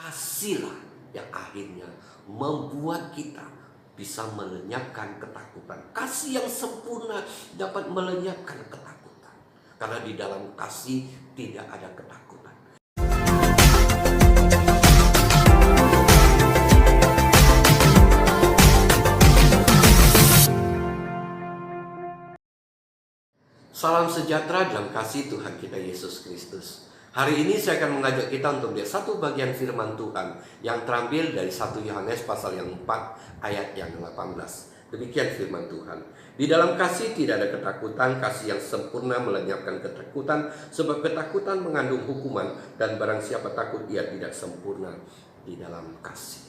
Kasihlah yang akhirnya membuat kita bisa melenyapkan ketakutan. Kasih yang sempurna dapat melenyapkan ketakutan. Karena di dalam kasih tidak ada ketakutan. Salam sejahtera dalam kasih Tuhan kita Yesus Kristus. Hari ini saya akan mengajak kita untuk lihat satu bagian firman Tuhan yang terambil dari 1 Yohanes pasal yang 4 ayat yang 18. Demikian firman Tuhan. Di dalam kasih tidak ada ketakutan, kasih yang sempurna melenyapkan ketakutan, sebab ketakutan mengandung hukuman, dan barang siapa takut ia tidak sempurna di dalam kasih.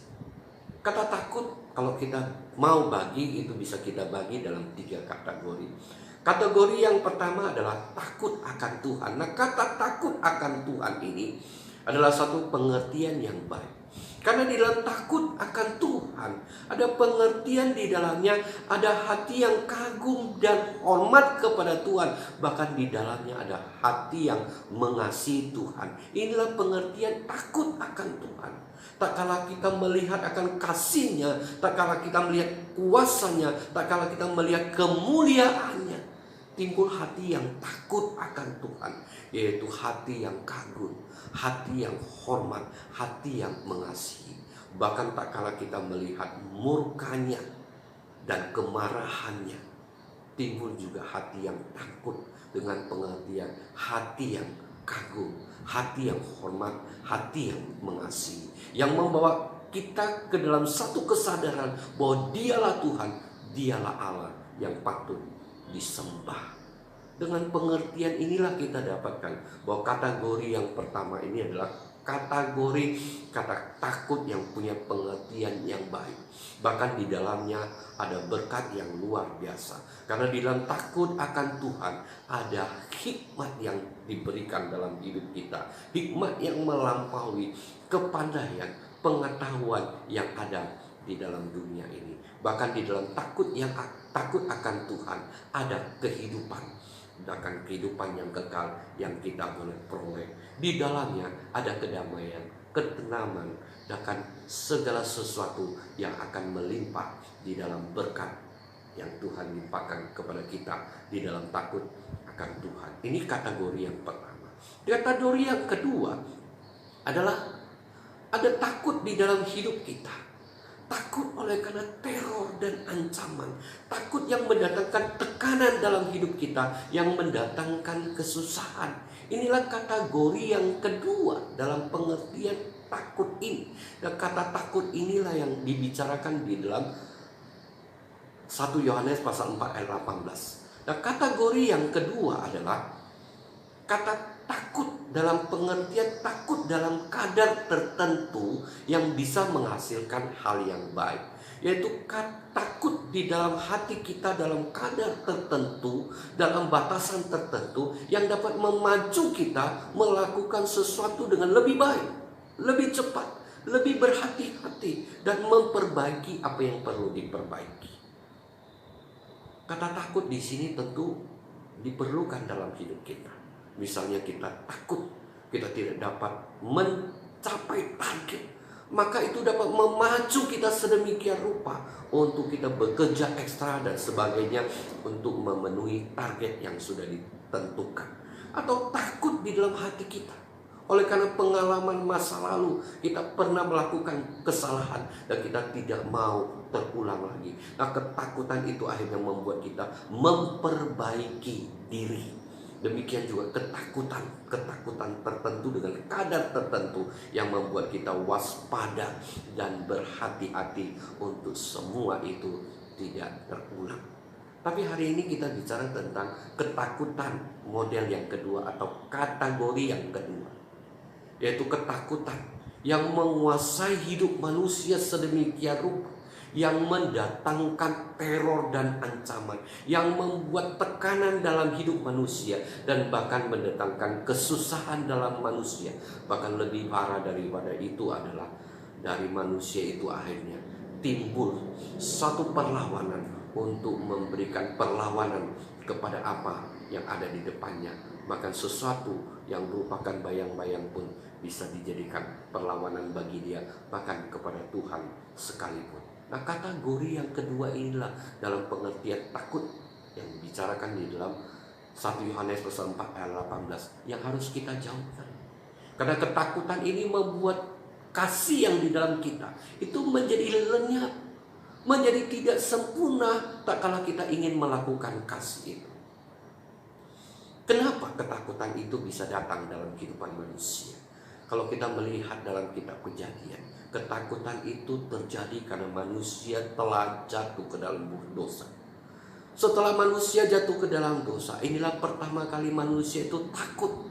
Kata takut kalau kita mau bagi itu bisa kita bagi dalam 3 kategori. Kategori yang pertama adalah takut akan Tuhan. Nah, kata takut akan Tuhan ini adalah satu pengertian yang baik. Karena di dalam takut akan Tuhan ada pengertian di dalamnya, ada hati yang kagum dan hormat kepada Tuhan. Bahkan di dalamnya ada hati yang mengasihi Tuhan. Inilah pengertian takut akan Tuhan. Tak kala kita melihat akan kasih-Nya, tak kala kita melihat kuasa-Nya, tak kala kita melihat kemuliaan-Nya, timbul hati yang takut akan Tuhan, yaitu hati yang kagum, hati yang hormat, hati yang mengasihi. Bahkan tak kala kita melihat murka-Nya dan kemarahan-Nya, timbul juga hati yang takut dengan pengertian hati yang kagum, hati yang hormat, hati yang mengasihi, yang membawa kita ke dalam satu kesadaran bahwa Dialah Tuhan, Dialah Allah yang patut disembah. Dengan pengertian inilah kita dapatkan bahwa kategori yang pertama ini adalah kategori kata takut yang punya pengertian yang baik. Bahkan di dalamnya ada berkat yang luar biasa. Karena di dalam takut akan Tuhan ada hikmat yang diberikan dalam hidup kita. Hikmat yang melampaui kepandaian, pengetahuan yang ada di dalam dunia ini. Bahkan di dalam takut akan Tuhan ada kehidupan, bahkan kehidupan yang kekal yang kita boleh peroleh. Di dalamnya ada kedamaian, ketenangan, bahkan segala sesuatu yang akan melimpah di dalam berkat yang Tuhan limpahkan kepada kita di dalam takut akan Tuhan. Ini kategori yang pertama. Kategori yang kedua adalah ada takut di dalam hidup kita. Takut oleh karena teror dan ancaman. Takut yang mendatangkan tekanan dalam hidup kita, yang mendatangkan kesusahan. Inilah kategori yang kedua dalam pengertian takut ini. Dan kata takut inilah yang dibicarakan di dalam 1 Yohanes pasal 4 ayat 18. Nah, kategori yang kedua adalah kata takut dalam pengertian takut dalam kadar tertentu yang bisa menghasilkan hal yang baik, yaitu takut di dalam hati kita dalam kadar tertentu, dalam batasan tertentu yang dapat memacu kita melakukan sesuatu dengan lebih baik, lebih cepat, lebih berhati-hati, dan memperbaiki apa yang perlu diperbaiki. Kata takut di sini tentu diperlukan dalam hidup kita. Misalnya kita takut kita tidak dapat mencapai target, maka itu dapat memacu kita sedemikian rupa untuk kita bekerja ekstra dan sebagainya untuk memenuhi target yang sudah ditentukan. Atau takut di dalam hati kita oleh karena pengalaman masa lalu, kita pernah melakukan kesalahan dan kita tidak mau terulang lagi. Nah, ketakutan itu akhirnya membuat kita memperbaiki diri. Demikian juga ketakutan tertentu dengan kadar tertentu yang membuat kita waspada dan berhati-hati untuk semua itu tidak terulang. Tapi hari ini kita bicara tentang ketakutan model yang kedua atau kategori yang kedua, yaitu ketakutan yang menguasai hidup manusia sedemikian rupa, yang mendatangkan teror dan ancaman, yang membuat tekanan dalam hidup manusia, dan bahkan mendatangkan kesusahan dalam manusia. Bahkan lebih parah daripada itu adalah dari manusia itu akhirnya timbul satu perlawanan untuk memberikan perlawanan kepada apa yang ada di depannya. Bahkan sesuatu yang merupakan bayang-bayang pun bisa dijadikan perlawanan bagi dia, bahkan kepada Tuhan sekalipun. Nah, kategori yang kedua inilah dalam pengertian takut yang dibicarakan di dalam 1 Yohanes pasal 4 ayat 18 yang harus kita jauhkan. Karena ketakutan ini membuat kasih yang di dalam kita itu menjadi lenyap, menjadi tidak sempurna tak kala kita ingin melakukan kasih itu. Kenapa ketakutan itu bisa datang dalam kehidupan manusia? Kalau kita melihat dalam kitab Kejadian, ketakutan itu terjadi karena manusia telah jatuh ke dalam dosa. Setelah manusia jatuh ke dalam dosa, inilah pertama kali manusia itu takut.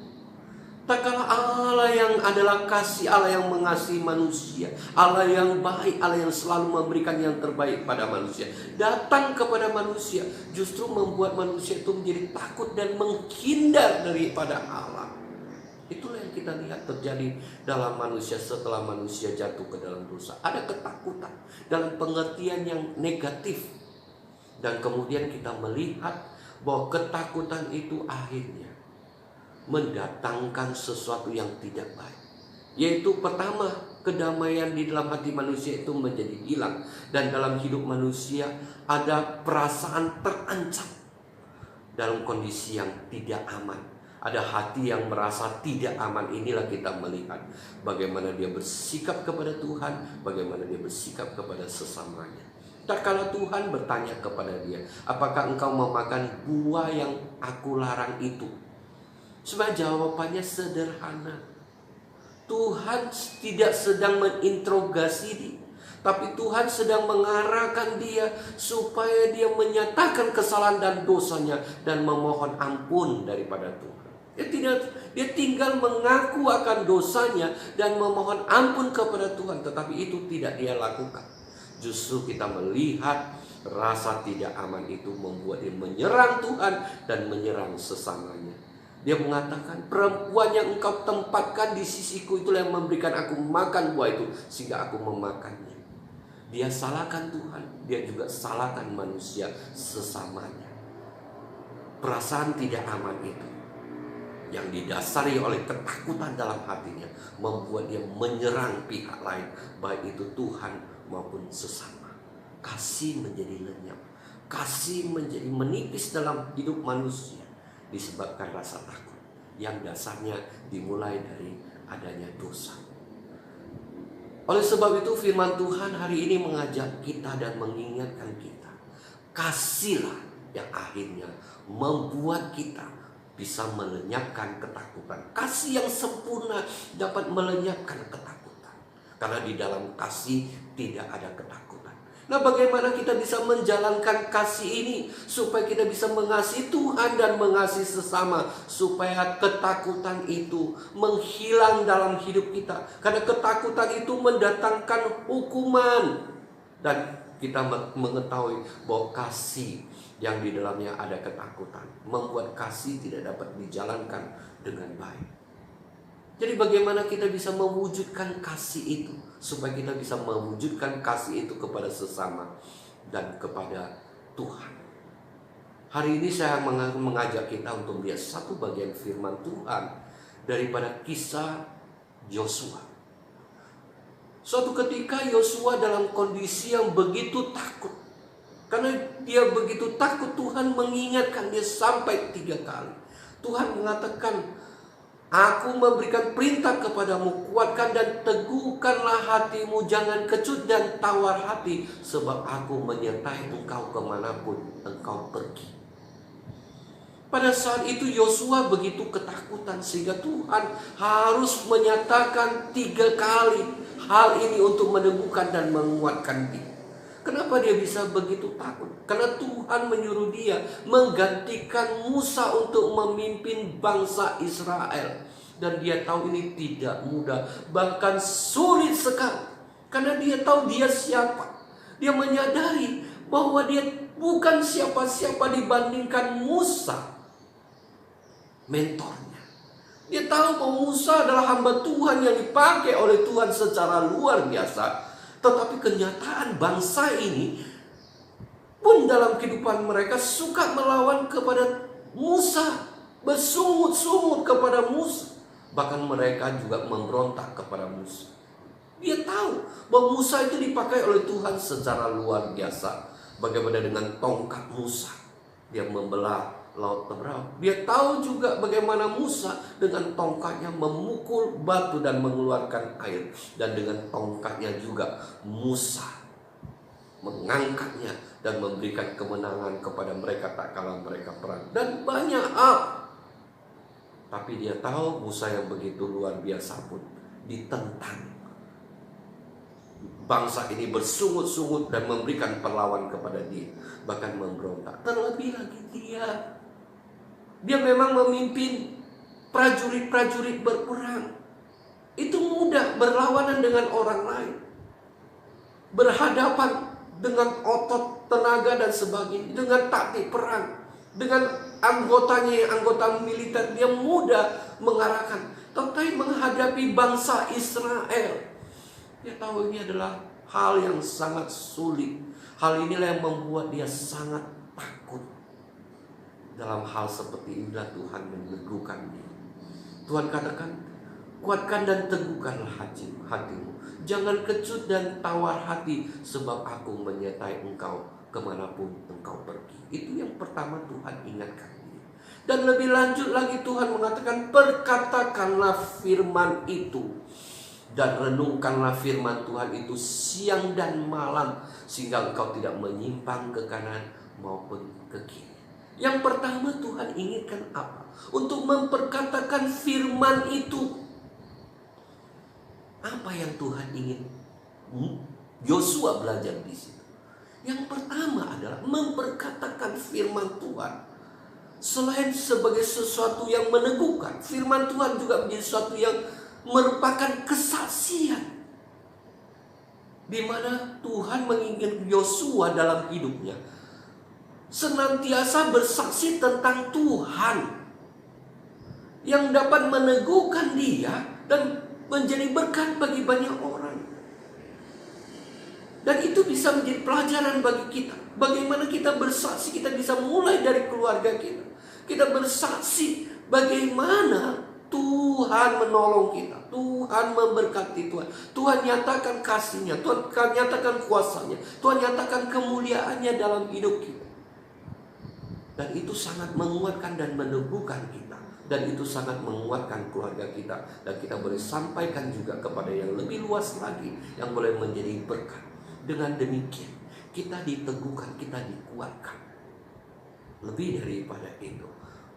Tak kala Allah yang adalah kasih, Allah yang mengasihi manusia, Allah yang baik, Allah yang selalu memberikan yang terbaik pada manusia, datang kepada manusia, justru membuat manusia itu menjadi takut dan menghindar daripada Allah. Itulah yang kita lihat terjadi dalam manusia setelah manusia jatuh ke dalam dosa. Ada ketakutan dalam pengertian yang negatif. Dan kemudian kita melihat bahwa ketakutan itu akhirnya mendatangkan sesuatu yang tidak baik. Yaitu pertama, kedamaian di dalam hati manusia itu menjadi hilang. Dan dalam hidup manusia ada perasaan terancam dalam kondisi yang tidak aman. Ada hati yang merasa tidak aman. Inilah kita melihat bagaimana dia bersikap kepada Tuhan, bagaimana dia bersikap kepada sesamanya. Tak kala Tuhan bertanya kepada dia, apakah engkau memakan buah yang aku larang itu? Sebenarnya jawabannya sederhana. Tuhan tidak sedang menginterogasi dia, tapi Tuhan sedang mengarahkan dia supaya dia menyatakan kesalahan dan dosanya dan memohon ampun daripada Tuhan. Dia tinggal mengaku akan dosanya dan memohon ampun kepada Tuhan, tetapi itu tidak dia lakukan. Justru kita melihat rasa tidak aman itu membuat dia menyerang Tuhan dan menyerang sesamanya. Dia mengatakan, perempuan yang engkau tempatkan di sisiku itulah yang memberikan aku makan buah itu sehingga aku memakannya. Dia salahkan Tuhan, dia juga salahkan manusia sesamanya. Perasaan tidak aman itu yang didasari oleh ketakutan dalam hatinya membuat dia menyerang pihak lain, baik itu Tuhan maupun sesama. Kasih menjadi lenyap, kasih menjadi menipis dalam hidup manusia disebabkan rasa takut yang dasarnya dimulai dari adanya dosa. Oleh sebab itu firman Tuhan hari ini mengajak kita dan mengingatkan kita, kasihlah yang akhirnya membuat kita bisa melenyapkan ketakutan. Kasih yang sempurna dapat melenyapkan ketakutan. Karena di dalam kasih tidak ada ketakutan. Nah, bagaimana kita bisa menjalankan kasih ini supaya kita bisa mengasihi Tuhan dan mengasihi sesama, supaya ketakutan itu menghilang dalam hidup kita. Karena ketakutan itu mendatangkan hukuman. Dan kita mengetahui bahwa kasih yang di dalamnya ada ketakutan membuat kasih tidak dapat dijalankan dengan baik. Jadi bagaimana kita bisa mewujudkan kasih itu, supaya kita bisa mewujudkan kasih itu kepada sesama dan kepada Tuhan. Hari ini saya mengajak kita untuk melihat satu bagian firman Tuhan daripada kisah Yosua. Suatu ketika Yosua dalam kondisi yang begitu takut. Karena dia begitu takut, Tuhan mengingatkan dia sampai 3 kali. Tuhan mengatakan, aku memberikan perintah kepadamu, kuatkan dan teguhkanlah hatimu, jangan kecut dan tawar hati, sebab aku menyertai engkau kemanapun engkau pergi. Pada saat itu Yosua begitu ketakutan sehingga Tuhan harus menyatakan 3 kali hal ini untuk meneguhkan dan menguatkan dia. Kenapa dia bisa begitu takut? Karena Tuhan menyuruh dia menggantikan Musa untuk memimpin bangsa Israel. Dan dia tahu ini tidak mudah, bahkan sulit sekali. Karena dia tahu dia siapa. Dia menyadari bahwa dia bukan siapa-siapa dibandingkan Musa, mentornya. Dia tahu bahwa Musa adalah hamba Tuhan yang dipakai oleh Tuhan secara luar biasa. Tetapi kenyataan bangsa ini pun dalam kehidupan mereka suka melawan kepada Musa, bersungut-sungut kepada Musa. Bahkan mereka juga memberontak kepada Musa. Dia tahu bahwa Musa itu dipakai oleh Tuhan secara luar biasa. Bagaimana dengan tongkat Musa, dia membelah laut Teberau. Dia tahu juga bagaimana Musa dengan tongkatnya memukul batu dan mengeluarkan air. Dan dengan tongkatnya juga Musa mengangkatnya dan memberikan kemenangan kepada mereka tak kala mereka perang. Dan banyak hal. Tapi dia tahu Musa yang begitu luar biasa pun ditentang. Bangsa ini bersungut-sungut dan memberikan perlawan kepada dia, bahkan memberontak. Terlebih lagi dia memang memimpin prajurit-prajurit berperang. Itu mudah berlawanan dengan orang lain, berhadapan dengan otot, tenaga dan sebagainya, dengan taktik perang, dengan anggotanya, anggota militer, dia mudah mengarahkan. Tetapi menghadapi bangsa Israel, dia tahu ini adalah hal yang sangat sulit. Hal inilah yang membuat dia sangat takut. Dalam hal seperti inilah Tuhan meneguhkan dia. Tuhan katakan, kuatkan dan teguhkanlah hatimu. Jangan kecut dan tawar hati, sebab aku menyertai engkau kemanapun engkau pergi. Itu yang pertama Tuhan ingatkan dia. Dan lebih lanjut lagi Tuhan mengatakan, perkatakanlah firman itu. Dan renungkanlah firman Tuhan itu siang dan malam, sehingga engkau tidak menyimpang ke kanan maupun ke kiri. Yang pertama Tuhan inginkan apa? Untuk memperkatakan firman itu. Apa yang Tuhan ingin Yosua belajar di situ? Yang pertama adalah memperkatakan firman Tuhan. Selain sebagai sesuatu yang meneguhkan, firman Tuhan juga menjadi sesuatu yang merupakan kesaksian, di mana Tuhan menginginkan Yosua dalam hidupnya senantiasa bersaksi tentang Tuhan, yang dapat meneguhkan dia dan menjadi berkat bagi banyak orang. Dan itu bisa menjadi pelajaran bagi kita. Bagaimana kita bersaksi, kita bisa mulai dari keluarga kita. Kita bersaksi bagaimana Tuhan menolong kita, Tuhan memberkati Tuhan, Tuhan nyatakan kasih-Nya, Tuhan nyatakan kuasa-Nya, Tuhan nyatakan kemuliaan-Nya dalam hidup kita. Dan itu sangat menguatkan dan meneguhkan kita, dan itu sangat menguatkan keluarga kita, dan kita boleh sampaikan juga kepada yang lebih luas lagi, yang boleh menjadi berkat. Dengan demikian kita diteguhkan, kita dikuatkan. Lebih daripada itu,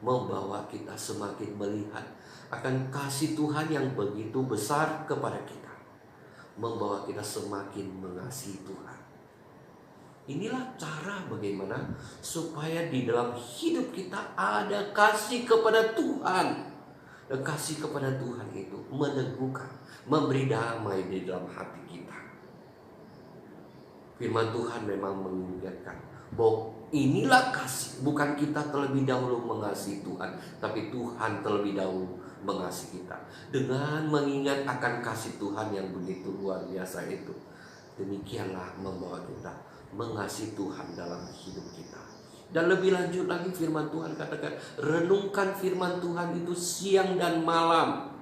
membawa kita semakin melihat akan kasih Tuhan yang begitu besar kepada kita, membawa kita semakin mengasihi Tuhan. Inilah cara bagaimana supaya di dalam hidup kita ada kasih kepada Tuhan. Dan kasih kepada Tuhan itu meneguhkan, memberi damai di dalam hati kita. Firman Tuhan memang mengingatkan bahwa inilah kasih. Bukan kita terlebih dahulu mengasihi Tuhan, tapi Tuhan terlebih dahulu mengasihi kita. Dengan mengingat akan kasih Tuhan yang begitu luar biasa itu, demikianlah membawa kita mengasihi Tuhan dalam hidup kita. Dan lebih lanjut lagi firman Tuhan katakan, renungkan firman Tuhan itu siang dan malam.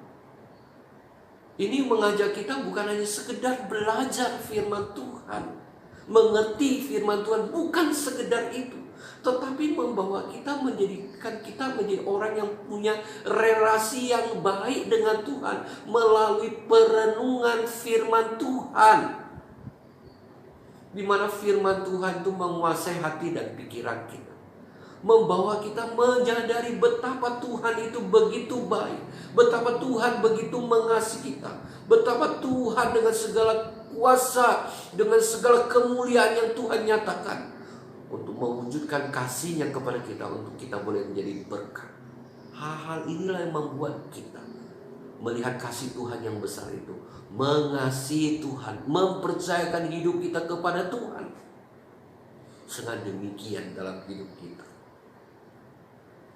Ini mengajak kita bukan hanya sekedar belajar firman Tuhan, mengerti firman Tuhan, bukan sekedar itu, tetapi membawa kita, menjadikan kita menjadi orang yang punya relasi yang baik dengan Tuhan melalui perenungan firman Tuhan, di mana firman Tuhan itu menguasai hati dan pikiran kita, membawa kita menyadari betapa Tuhan itu begitu baik, betapa Tuhan begitu mengasihi kita, betapa Tuhan dengan segala kuasa, dengan segala kemuliaan yang Tuhan nyatakan untuk mewujudkan kasih-Nya kepada kita, untuk kita boleh menjadi berkat. Hal-hal inilah yang membuat kita melihat kasih Tuhan yang besar itu, mengasihi Tuhan, mempercayakan hidup kita kepada Tuhan. Dengan demikian dalam hidup kita,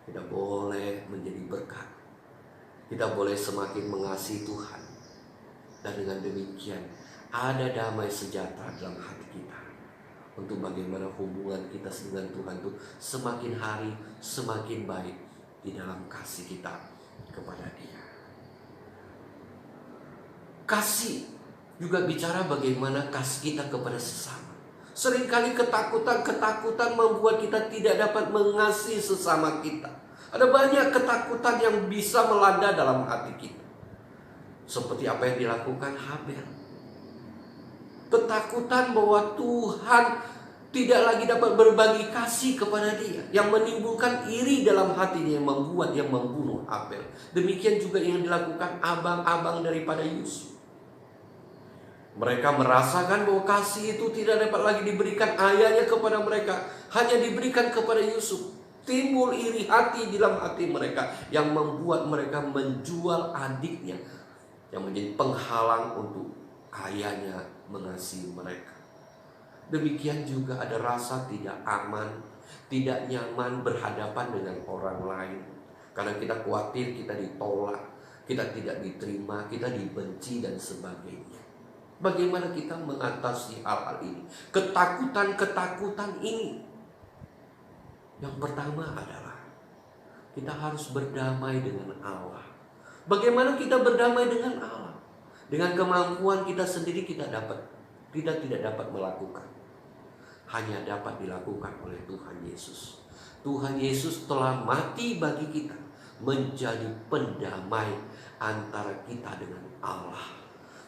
kita boleh menjadi berkat, kita boleh semakin mengasihi Tuhan, dan dengan demikian ada damai sejahtera dalam hati kita, untuk bagaimana hubungan kita dengan Tuhan itu semakin hari semakin baik di dalam kasih kita kepada Dia. Kasih juga bicara bagaimana kasih kita kepada sesama. Seringkali ketakutan membuat kita tidak dapat mengasihi sesama kita. Ada banyak ketakutan yang bisa melanda dalam hati kita. Seperti apa yang dilakukan Habel. Ketakutan bahwa Tuhan tidak lagi dapat berbagi kasih kepada dia, yang menimbulkan iri dalam hatinya, yang membuat dia membunuh Habel. Demikian juga yang dilakukan abang-abang daripada Yusuf. Mereka merasakan bahwa kasih itu tidak dapat lagi diberikan ayahnya kepada mereka, hanya diberikan kepada Yusuf. Timbul iri hati di dalam hati mereka, yang membuat mereka menjual adiknya, yang menjadi penghalang untuk ayahnya mengasihi mereka. Demikian juga ada rasa tidak aman, tidak nyaman berhadapan dengan orang lain, karena kita khawatir kita ditolak, kita tidak diterima, kita dibenci dan sebagainya. Bagaimana kita mengatasi hal-hal ini? Ketakutan ini. Yang pertama adalah kita harus berdamai dengan Allah. Bagaimana kita berdamai dengan Allah? Dengan kemampuan kita sendiri kita tidak dapat melakukan. Hanya dapat dilakukan oleh Tuhan Yesus. Tuhan Yesus telah mati bagi kita, menjadi pendamai antara kita dengan Allah.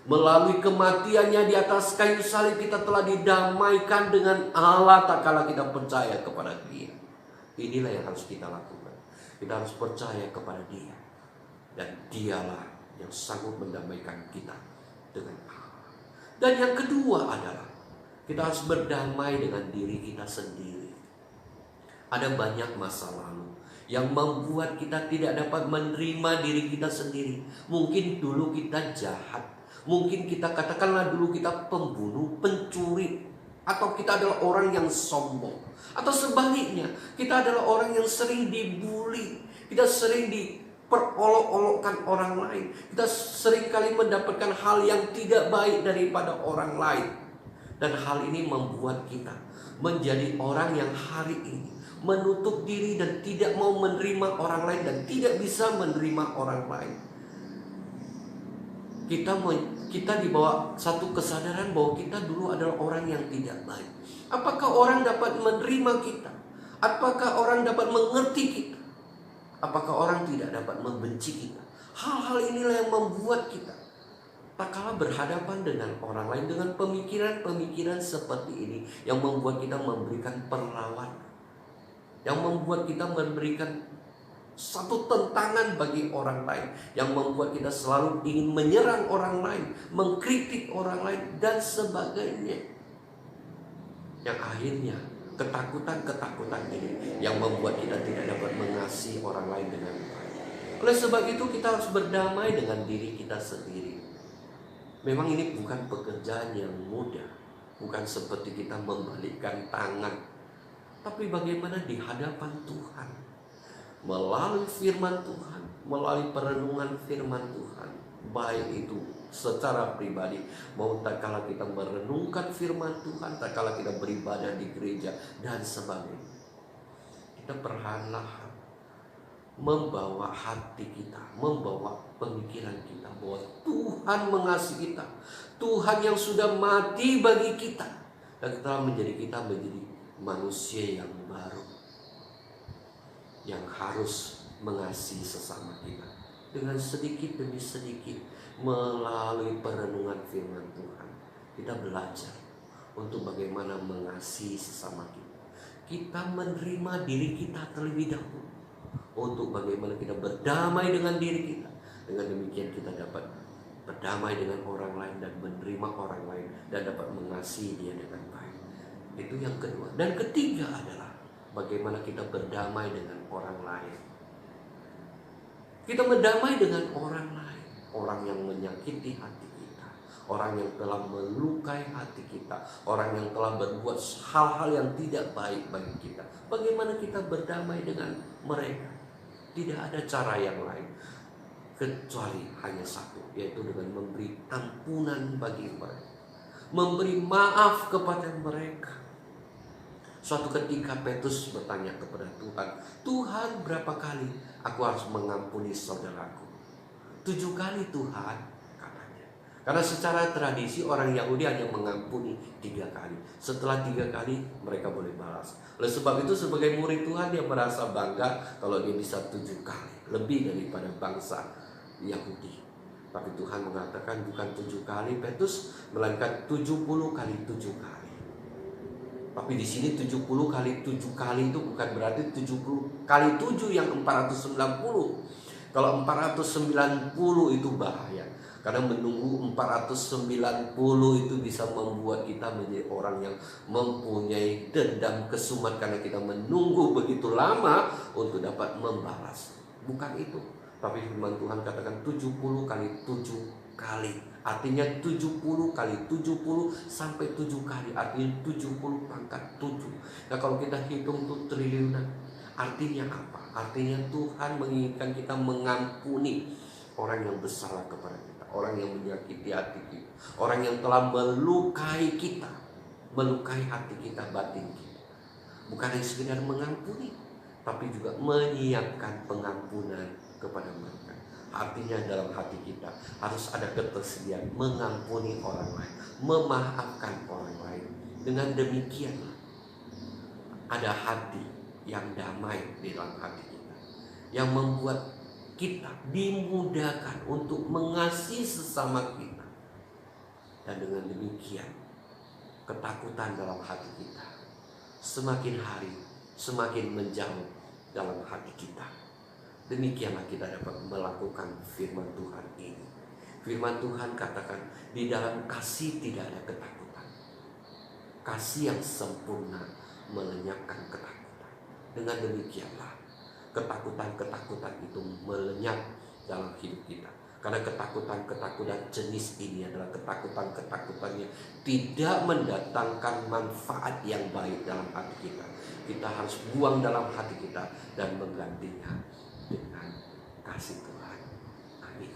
Melalui kematiannya di atas kayu salib, kita telah didamaikan dengan Allah tak kala kita percaya kepada Dia. Inilah yang harus kita lakukan. Kita harus percaya kepada Dia, dan Dialah yang sanggup mendamaikan kita dengan Allah. Dan yang kedua adalah kita harus berdamai dengan diri kita sendiri. Ada banyak masa lalu yang membuat kita tidak dapat menerima diri kita sendiri. Mungkin dulu kita jahat, mungkin kita katakanlah dulu kita pembunuh, pencuri, atau kita adalah orang yang sombong, atau sebaliknya kita adalah orang yang sering dibully, kita sering diperolok-olokkan orang lain, kita sering kali mendapatkan hal yang tidak baik daripada orang lain. Dan hal ini membuat kita menjadi orang yang hari ini menutup diri dan tidak mau menerima orang lain, dan tidak bisa menerima orang lain. Kita dibawa satu kesadaran bahwa kita dulu adalah orang yang tidak baik. Apakah orang dapat menerima kita? Apakah orang dapat mengerti kita? Apakah orang tidak dapat membenci kita? Hal-hal inilah yang membuat kita tak kalah berhadapan dengan orang lain dengan pemikiran-pemikiran seperti ini, yang membuat kita memberikan perlawanan, yang membuat kita memberikan satu tentangan bagi orang lain, yang membuat kita selalu ingin menyerang orang lain, mengkritik orang lain, dan sebagainya. Yang akhirnya ketakutan ini yang membuat kita tidak dapat mengasihi orang lain dengan baik. Oleh sebab itu kita harus berdamai dengan diri kita sendiri. Memang ini bukan pekerjaan yang mudah, bukan seperti kita membalikkan tangan, tapi bagaimana di hadapan Tuhan, melalui firman Tuhan, melalui perenungan firman Tuhan, baik itu secara pribadi, mau tak kala kita merenungkan firman Tuhan, tak kala kita beribadah di gereja dan sebagainya, kita perlahan-lahan membawa hati kita, membawa pemikiran kita bahwa Tuhan mengasihi kita, Tuhan yang sudah mati bagi kita, dan telah menjadi manusia yang baru, yang harus mengasihi sesama kita dengan sedikit demi sedikit. Melalui perenungan firman Tuhan, kita belajar untuk bagaimana mengasihi sesama kita. Kita menerima diri kita terlebih dahulu, untuk bagaimana kita berdamai dengan diri kita. Dengan demikian kita dapat berdamai dengan orang lain dan menerima orang lain, dan dapat mengasihi dia dengan baik. Itu yang kedua. Dan ketiga adalah bagaimana kita berdamai dengan orang lain. Kita berdamai dengan orang lain, orang yang menyakiti hati kita, orang yang telah melukai hati kita, orang yang telah berbuat hal-hal yang tidak baik bagi kita. Bagaimana kita berdamai dengan mereka? Tidak ada cara yang lain kecuali hanya satu, yaitu dengan memberi ampunan bagi mereka, memberi maaf kepada mereka. Suatu ketika Petrus bertanya kepada Tuhan, Tuhan, berapa kali aku harus mengampuni saudaraku? 7 kali Tuhan, katanya. Karena secara tradisi orang Yahudi hanya mengampuni 3 kali. Setelah 3 kali mereka boleh balas. Oleh sebab itu sebagai murid Tuhan dia merasa bangga kalau dia bisa 7 kali. Lebih daripada bangsa Yahudi. Tapi Tuhan mengatakan bukan 7 kali Petrus, melainkan 70 kali 7 kali. Tapi di sini 70 kali 7 kali itu bukan berarti 70 kali 7 yang 490. Kalau 490 itu bahaya. Karena menunggu 490 itu bisa membuat kita menjadi orang yang mempunyai dendam kesumat. Karena kita menunggu begitu lama untuk dapat membalas. Bukan itu. Tapi firman Tuhan katakan 70 kali 7 kali. Artinya 70 kali 70 sampai 7 kali. Artinya 70 pangkat 7. Nah kalau kita hitung tuh triliunan. Artinya apa? Artinya Tuhan menginginkan kita mengampuni orang yang bersalah kepada kita. Orang yang menyakiti hati kita. Orang yang telah melukai kita. Melukai hati kita, batin kita. Bukan hanya sekedar mengampuni, tapi juga menyiapkan pengampunan kepada mereka. Artinya dalam hati kita harus ada ketersediaan mengampuni orang lain, memaafkan orang lain. Dengan demikian ada hati yang damai di dalam hati kita, yang membuat kita dimudahkan untuk mengasihi sesama kita. Dan dengan demikian ketakutan dalam hati kita semakin hari semakin menjauh dalam hati kita. Demikianlah kita dapat melakukan firman Tuhan ini. Firman Tuhan katakan di dalam kasih tidak ada ketakutan. Kasih yang sempurna melenyapkan ketakutan. Dengan demikianlah ketakutan-ketakutan itu melenyap dalam hidup kita. Karena ketakutan-ketakutan jenis ini adalah ketakutan-ketakutan yang tidak mendatangkan manfaat yang baik dalam hati kita. Kita harus buang dalam hati kita dan menggantinya dengan kasih Tuhan. Amin.